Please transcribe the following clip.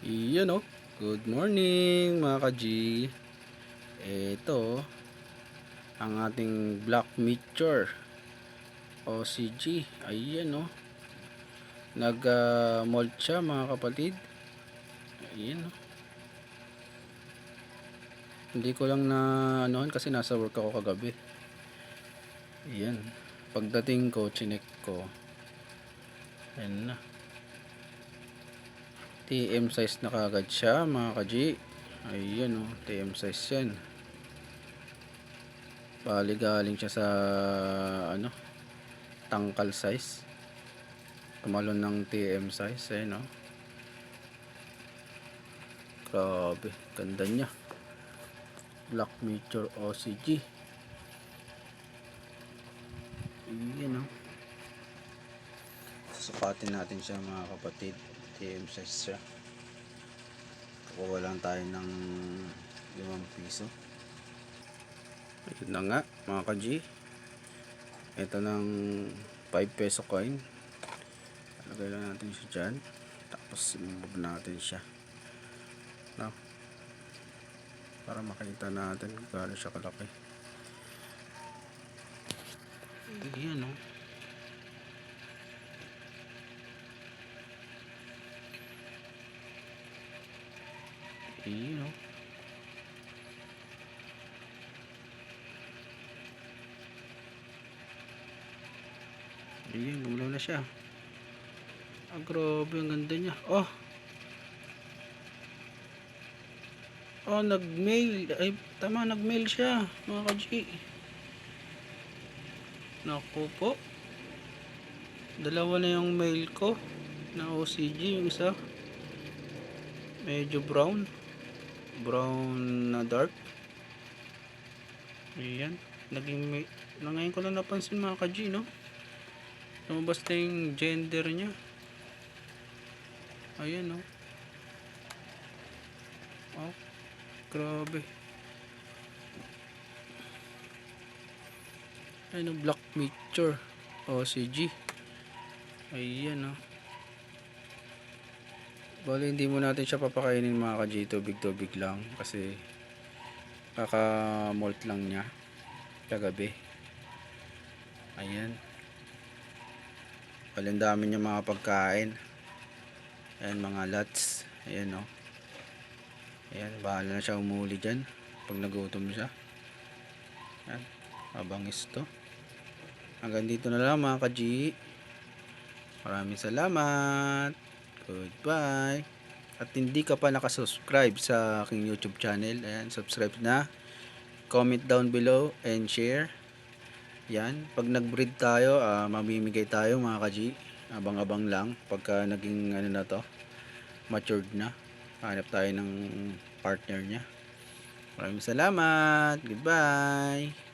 Iyan o. Good morning mga ka-G. Ito ang ating black mixture OCG. Ayan o. Nag-molt siya mga kapatid. Ayan o. Hindi ko lang na anohan kasi nasa work ako kagabi. Ayan. Pagdating ko, chinek ko. Ayan na. TM size na kagad siya mga ka-G. Ayan o. TM size yan. Bali galing siya sa tangkal size. Tumalon ng TM size. Ayan o. Grabe. Ganda niya. Black Mixture OCG. Ayan o. Susukatin natin siya mga kapatid. TM size siya. Kukuha lang tayo ng 5 piso. Ayun na nga mga ka-G. Ito ng 5 peso coin. Lagay lang natin siya dyan. Tapos i-move natin siya. No? Para makita natin kung gaano siya kalaki. Ayan o. Ayan o. Ayan, gumalaw na siya. Grabe, ang ganda niya. Nag-mail. Ay, tama, nag-mail siya mga ka-G. Naku po. Dalawa na yung mail ko na OCG. Yung isa medyo brown na dark. Ayan. Naging mail. Ngayon ko lang napansin mga ka-G, no? Lumabas na yung gender niya. Ayan, no? Grabe. Ayan o, black mixture OCG. Ayan o. Bali hindi mo natin siya papakainin mga ka-G. Tubig lang. Kasi kaka-molt lang niya kagabi. Ayan. Bali ang dami niya mga pagkain. Ayan mga lots. Ayan o. Ayan, bahala na siya umuli dyan pag nagutom siya. Ayan, mabangis to. Hanggang dito na lang mga ka-G. Maraming salamat. Goodbye. At hindi ka pa nakasubscribe sa aking YouTube channel, ayan, subscribe na. Comment down below and share. Yan, pag nag-breed tayo, mamimigay tayo mga ka-G. Abang-abang lang pagka naging na to, matured na. Hanap tayo ng partner niya. Maraming salamat. Goodbye.